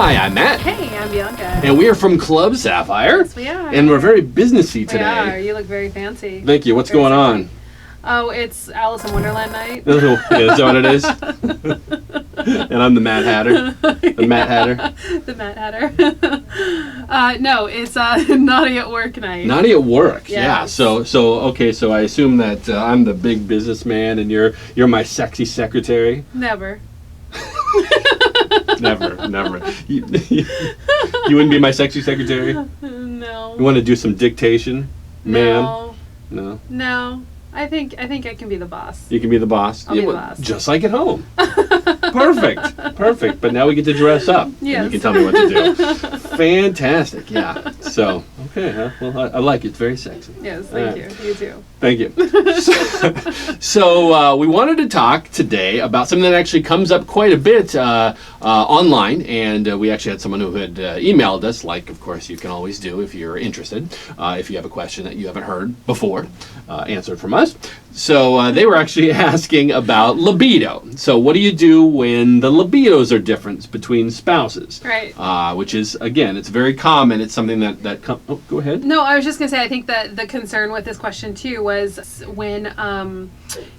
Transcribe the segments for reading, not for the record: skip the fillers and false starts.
Hi, I'm Matt. Hey, I'm Bianca. And we are from Club Sapphire. Yes, we are. And we're very businessy today. We are. You look very fancy. Thank you. What's Very going sexy. on? Oh, it's Alice in Wonderland night. Is that what it is? And I'm the Mad Hatter. The Mad Hatter. The Mad Hatter. No, it's naughty at work night. Naughty at work. Yeah. Yes. So I assume that I'm the big businessman and you're my sexy secretary. Never. Never. You wouldn't be my sexy secretary? No. You want to do some dictation, ma'am? No. No. No. I think I can be the boss. You can be the boss. I'll be the boss. Just like at home. Perfect. But now we get to dress up. Yes. And you can tell me what to do. Fantastic. Yeah. So, okay. Huh? Well, I like it. It's very sexy. Yes, thank you. You too. Thank you. So we wanted to talk today about something that actually comes up quite a bit online, and we actually had someone who had emailed us, like, of course, you can always do if you're interested, if you have a question that you haven't heard before, answered from us. So they were actually asking about libido. So what do you do when the libidos are different between spouses? Right. Which is, again, it's very common. It's something that oh, go ahead. No, I was just going to say, I think that the concern with this question, too, was when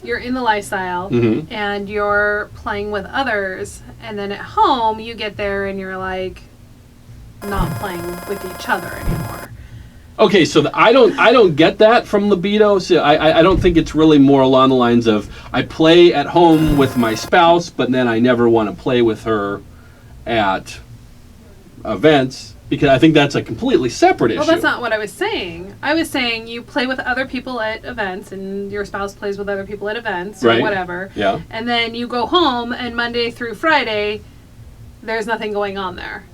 you're in the lifestyle Mm-hmm. and you're playing with others, and then at home you get there and you're, like, not playing with each other anymore. Okay, so I don't get that from libido. So I don't think it's really more along the lines of I play at home with my spouse, but then I never want to play with her at events, because I think that's a completely separate issue. Well, that's not what I was saying. I was saying you play with other people at events, and your spouse plays with other people at events, or Right. whatever. Yeah. And then you go home, and Monday through Friday, there's nothing going on there.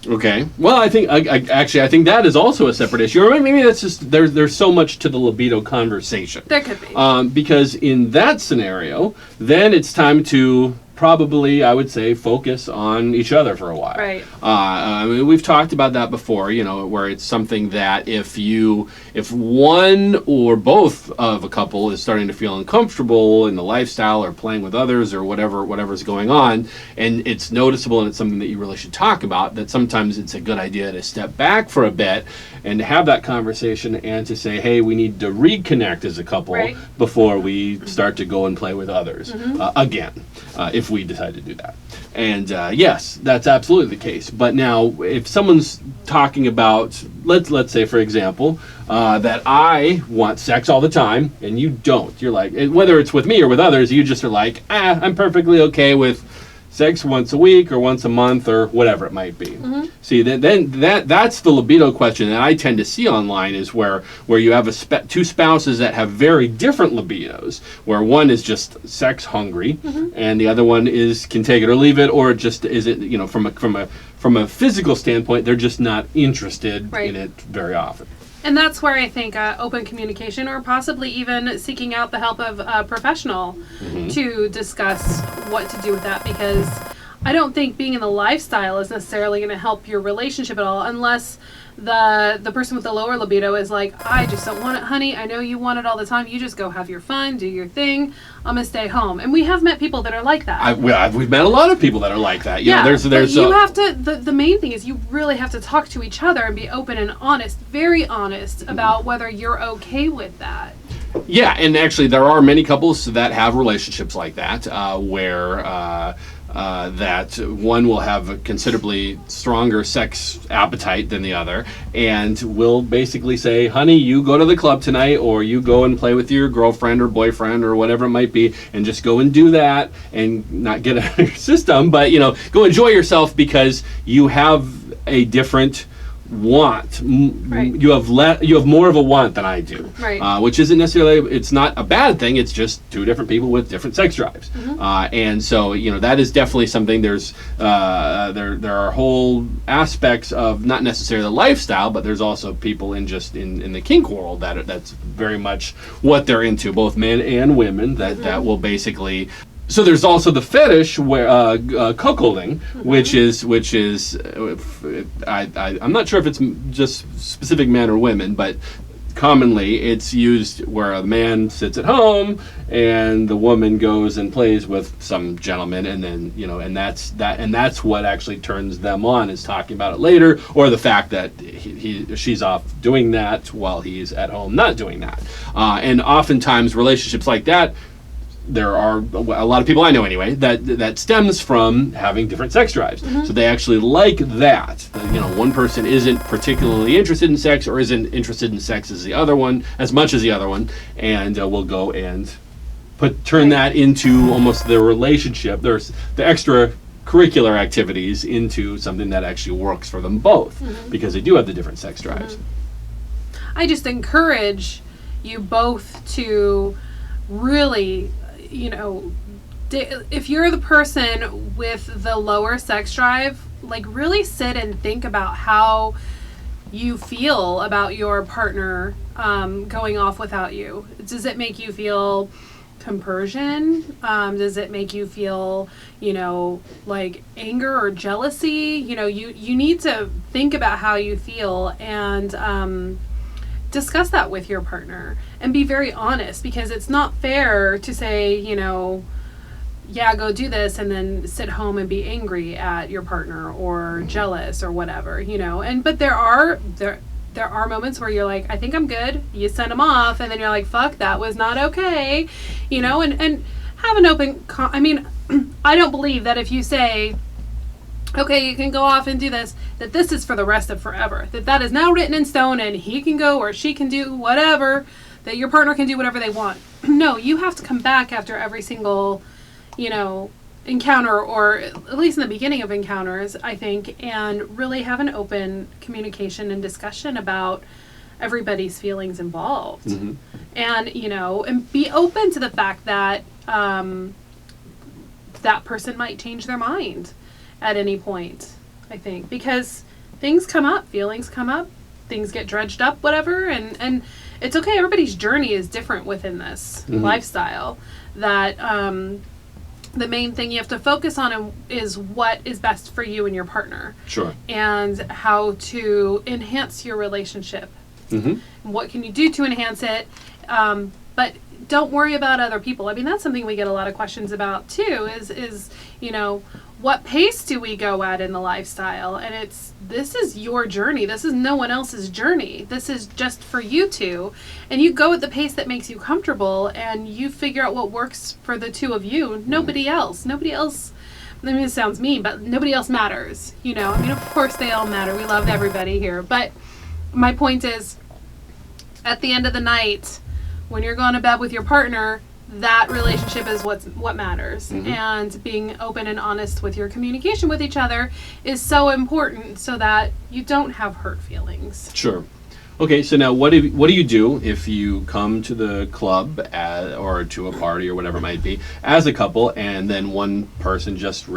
Okay. Well, I think I think that is also a separate issue. Or maybe that's just there's so much to the libido conversation. There could be. Because in that scenario, then it's time to probably, I would say, focus on each other for a while. Right. I mean, we've talked about that before, where it's something that if one or both of a couple is starting to feel uncomfortable in the lifestyle or playing with others or whatever's going on, and it's noticeable and it's something that you really should talk about, that sometimes it's a good idea to step back for a bit and to have that conversation and to say, hey, we need to reconnect as a couple Right. before we start to go and play with others again, if we decide to do that. And yes, that's absolutely the case. But now, if someone's talking about, let's say, for example, that I want sex all the time and you don't, you're like, whether it's with me or with others, you just are like, I'm perfectly okay with sex once a week or once a month or whatever it might be. Mm-hmm. See, that's the libido question that I tend to see online, is where you have two spouses that have very different libidos, where one is just sex hungry and the other one can take it or leave it, or just is it, from a physical standpoint, they're just not interested Right. in it very often. And that's where I think open communication, or possibly even seeking out the help of a professional to discuss what to do with that, because I don't think being in the lifestyle is necessarily going to help your relationship at all, unless the person with the lower libido is like, I just don't want it, honey. I know you want it all the time. You just go have your fun, do your thing. I'm going to stay home. And we have met people that are like that. We've met a lot of people that are like that. There's but you have to, the main thing is you really have to talk to each other and be open and honest, very honest about whether you're okay with that. Yeah, and actually there are many couples that have relationships like that, where that one will have a considerably stronger sex appetite than the other, and will basically say, honey, you go to the club tonight, or you go and play with your girlfriend or boyfriend or whatever it might be, and just go and do that and not get out of your system, but go enjoy yourself, because you have a different want. Right. You have more of a want than I do, Right. Which isn't necessarily, it's not a bad thing, it's just two different people with different sex drives. And so that is definitely something. There's there are whole aspects of not necessarily the lifestyle, but there's also people in the kink world that's very much what they're into, both men and women, that will basically. So there's also the fetish where cuckolding, which is I'm not sure if it's just specific men or women, but commonly it's used where a man sits at home and the woman goes and plays with some gentleman, and then and that's what actually turns them on, is talking about it later, or the fact that she's off doing that while he's at home not doing that. And oftentimes relationships like that, there are a lot of people I know anyway that stems from having different sex drives. So they actually like that. One person isn't particularly interested in sex, or isn't interested in sex as much as the other one, and will go and turn that into almost their relationship. There's the extracurricular activities into something that actually works for them both, because they do have the different sex drives. I just encourage you both to really, if you're the person with the lower sex drive, like really sit and think about how you feel about your partner going off without you. Does it make you feel compersion? Does it make you feel, like anger or jealousy? You need to think about how you feel and discuss that with your partner and be very honest, because it's not fair to say, yeah, go do this, and then sit home and be angry at your partner or jealous or whatever, but there are moments where you're like, I think I'm good. You send them off, and then you're like, fuck, that was not okay, and have an open I don't believe that if you say, okay, you can go off and do this, that this is for the rest of forever, that is now written in stone, and he can go or she can do whatever, that your partner can do whatever they want. No, you have to come back after every single, encounter, or at least in the beginning of encounters, I think, and really have an open communication and discussion about everybody's feelings involved. And, and be open to the fact that that person might change their mind at any point, I think, because things come up, feelings come up, things get dredged up, whatever, and it's okay. Everybody's journey is different within this lifestyle. That the main thing you have to focus on is what is best for you and your partner. Sure. And how to enhance your relationship. What can you do to enhance it? But don't worry about other people. I mean, that's something we get a lot of questions about too, is what pace do we go at in the lifestyle? And this is your journey. This is no one else's journey. This is just for you two. And you go at the pace that makes you comfortable, and you figure out what works for the two of you. Nobody else. I mean, it sounds mean, but nobody else matters. Of course they all matter. We love everybody here. But my point is, at the end of the night, when you're going to bed with your partner, that relationship is what matters. And being open and honest with your communication with each other is so important, so that you don't have hurt feelings. Sure. Okay, so now what do you do if you come to the club or to a party or whatever it might be as a couple, and then one person just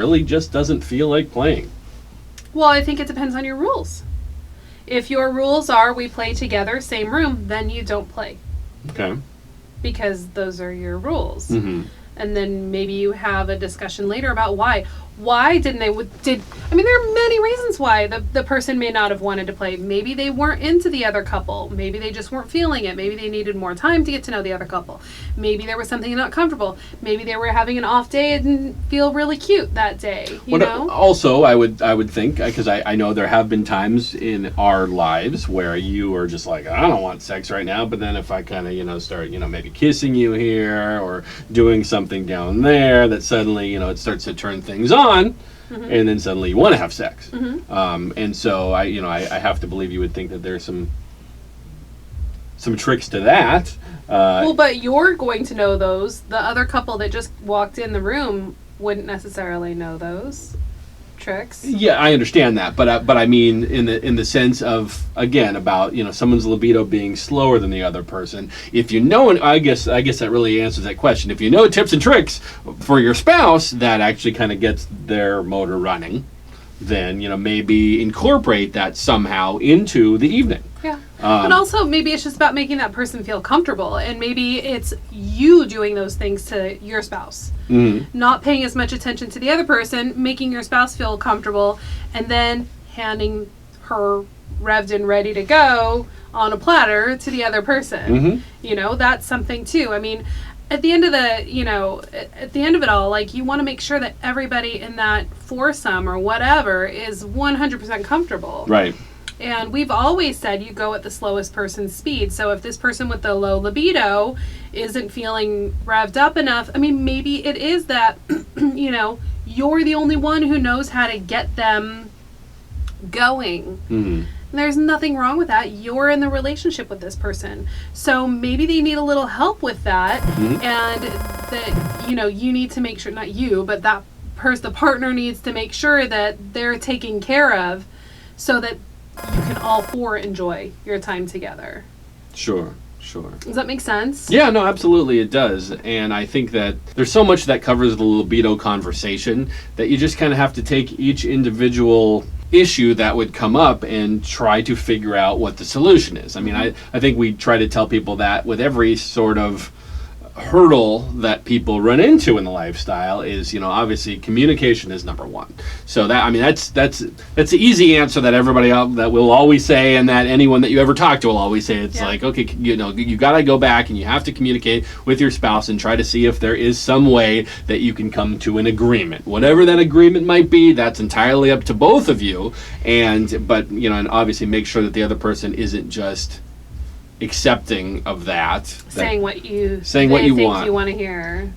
doesn't feel like playing? Well, I think it depends on your rules. If your rules are we play together, same room, then you don't play. Okay. Because those are your rules. And then maybe you have a discussion later about why. Why didn't they? I mean, there are many reasons why the person may not have wanted to play. Maybe they weren't into the other couple. Maybe they just weren't feeling it. Maybe they needed more time to get to know the other couple. Maybe there was something not comfortable. Maybe they were having an off day and didn't feel really cute that day. You know. Also, I would think, because I know there have been times in our lives where you are just like, I don't want sex right now, but then if I kind of start maybe kissing you here or doing something down there, that suddenly it starts to turn things on. And then suddenly you want to have sex. And so I have to believe you would think that there's some tricks to that. Well, but you're going to know those. The other couple that just walked in the room wouldn't necessarily know those tricks. Yeah, I understand that, but I mean in the sense of, again, about someone's libido being slower than the other person. If you know, and I guess that really answers that question. If you know tips and tricks for your spouse that actually kind of gets their motor running, then maybe incorporate that somehow into the evening. Yeah. But also maybe it's just about making that person feel comfortable, and maybe it's you doing those things to your spouse. Not paying as much attention to the other person, making your spouse feel comfortable, and then handing her revved and ready to go on a platter to the other person. Mm-hmm. You know, that's something too. I mean, at the end of it all, like, you want to make sure that everybody in that foursome or whatever is 100% comfortable. Right. And we've always said you go at the slowest person's speed. So if this person with the low libido isn't feeling revved up enough, I mean, maybe it is that, you know, you're the only one who knows how to get them going. Mm-hmm. There's nothing wrong with that. You're in the relationship with this person. So maybe they need a little help with that. Mm-hmm. And that, you know, you need to make sure, not you, but that the partner needs to make sure that they're taken care of so that you can all four enjoy your time together. Sure. Does that make sense? Yeah, no, absolutely it does. And I think that there's so much that covers the libido conversation that you just kind of have to take each individual issue that would come up and try to figure out what the solution is. I mean, I think we try to tell people that with every sort of hurdle that people run into in the lifestyle is, you know, obviously communication is number one. So that, I mean, that's the easy answer that everybody else that will always say, and that anyone that you ever talk to will always say. It's like, okay, you know, you got to go back and you have to communicate with your spouse and try to see if there is some way that you can come to an agreement. Whatever that agreement might be, that's entirely up to both of you. But you know, and obviously make sure that the other person isn't just accepting of that, saying what you want to hear,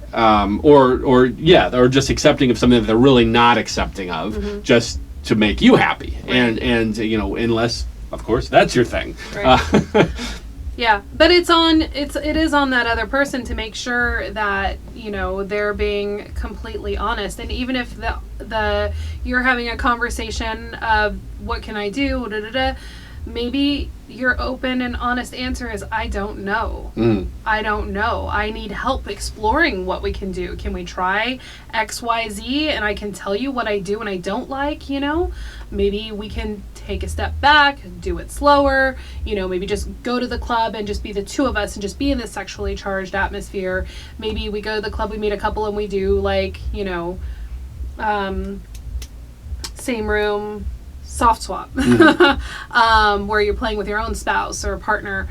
or just accepting of something that they're really not accepting of, just to make you happy. Right. And you know, unless of course that's your thing. Right. Yeah, but it is on that other person to make sure that, you know, they're being completely honest. And even if the you're having a conversation of what can I do, maybe your open and honest answer is, I don't know. I don't know. I need help exploring what we can do. Can we try XYZ and I can tell you what I do and I don't like, you know? Maybe we can take a step back, do it slower, you know, maybe just go to the club and just be the two of us and just be in this sexually charged atmosphere. Maybe we go to the club, we meet a couple and we do, like, you know, same room, soft swap, where you're playing with your own spouse or partner.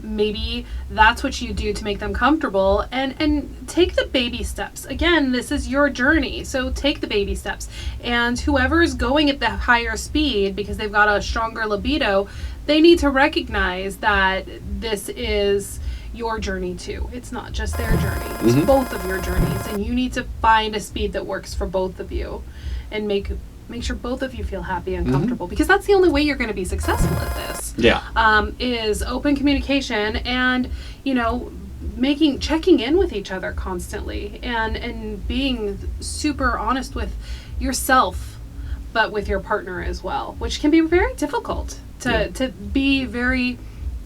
Maybe that's what you do to make them comfortable, and take the baby steps. Again, this is your journey, so take the baby steps. And whoever is going at the higher speed because they've got a stronger libido, they need to recognize that this is your journey too. It's not just their journey. It's both of your journeys, and you need to find a speed that works for both of you and make sure both of you feel happy and comfortable, because that's the only way you're going to be successful at this. Is open communication and, you know, checking in with each other constantly and being super honest with yourself, but with your partner as well, which can be very difficult to be very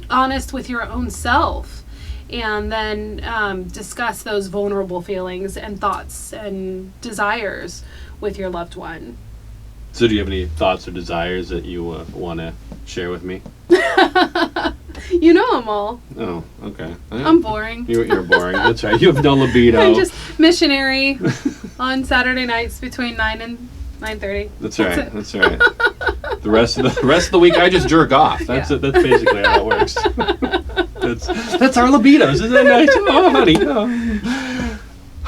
honest with your own self and then discuss those vulnerable feelings and thoughts and desires with your loved one. So do you have any thoughts or desires that you want to share with me? You know them all. Oh, okay. I'm boring. You're boring. That's right. You have no libido. I'm just missionary on Saturday nights between 9 and 9:30. That's right. That's right. The rest of the week, I just jerk off. That's basically how it works. that's our libidos, isn't it nice? Oh, honey. Oh.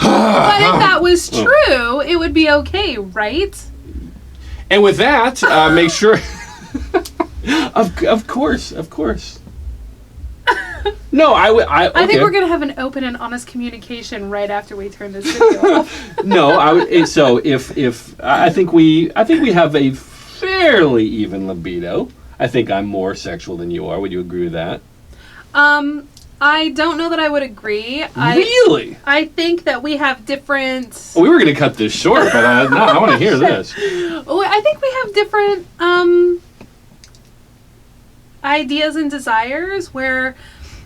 But if that was true, it would be okay, right? And with that, make sure. Of course. No, I think we're gonna have an open and honest communication right after we turn this video off. No, I would. So if I think we have a fairly even libido. I think I'm more sexual than you are. Would you agree with that? I don't know that I would agree. Really? I think that we have different... Well, we were going to cut this short, but no, I want to hear this. I think we have different ideas and desires where,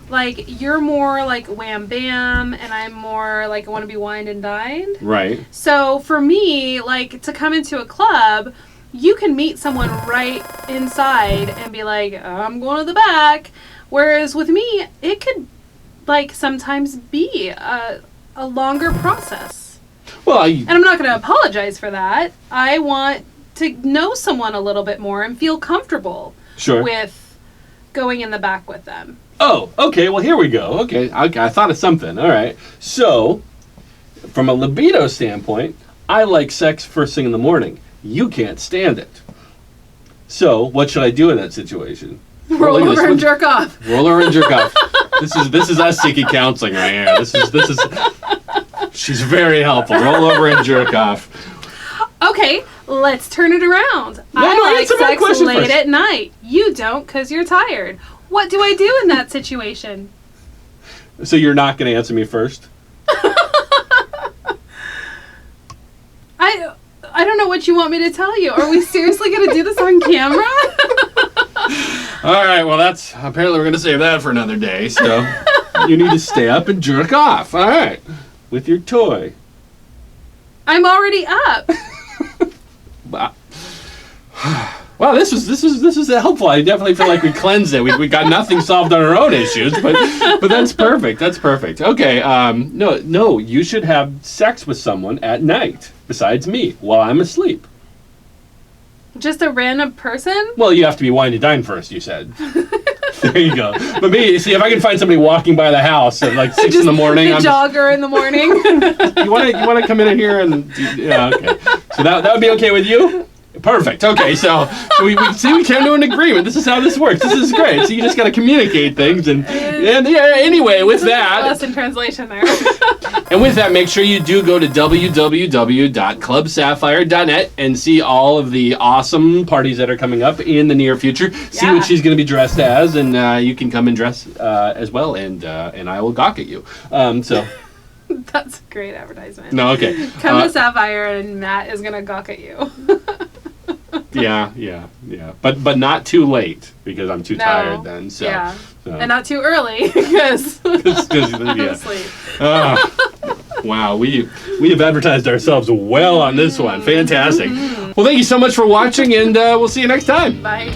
like, you're more like wham bam and I'm more like I want to be wined and dined. Right. So for me, like, to come into a club, you can meet someone right inside and be like, I'm going to the back. Whereas with me, it could, like, sometimes be a longer process. Well, and I'm not going to apologize for that. I want to know someone a little bit more and feel comfortable with going in the back with them. Oh, okay. Well, here we go. Okay, I thought of something. All right. So, from a libido standpoint, I like sex first thing in the morning. You can't stand it. So, what should I do in that situation? Roll over and jerk off. Roll over and jerk off. This is us seeking counseling right here. This is. She's very helpful. Roll over and jerk off. Okay, let's turn it around. No, I like answer my sex question late first. at night. You don't because you're tired. What do I do in that situation? So you're not going to answer me first? I don't know what you want me to tell you. Are we seriously going to do this on camera? All right, well, apparently we're going to save that for another day, so you need to stay up and jerk off. All right, with your toy. I'm already up. Well, this was helpful. I definitely feel like we cleansed it. We got nothing solved on our own issues, but that's perfect. That's perfect. Okay, no, you should have sex with someone at night besides me while I'm asleep. Just a random person? Well, you have to be wine to dine first, you said. There you go. But me, see, if I can find somebody walking by the house at like 6 in the morning, a jogger in the morning. You want to come in here and yeah, okay. So that would be okay with you? Perfect. Okay, so we came to an agreement. This is how this works. This is great. So you just got to communicate things and yeah. Anyway, with that, lost in translation there. And with that, make sure you do go to www.clubsapphire.net and see all of the awesome parties that are coming up in the near future. See what she's going to be dressed as, and you can come and dress as well, and I will gawk at you. So. That's a great advertisement. No, okay. Come to Sapphire, and Matt is gonna gawk at you. Yeah. But not too late because I'm too tired then. So, yeah. And not too early because I'm asleep. Wow, we have advertised ourselves well on this one. Fantastic. Well, thank you so much for watching, and we'll see you next time. Bye.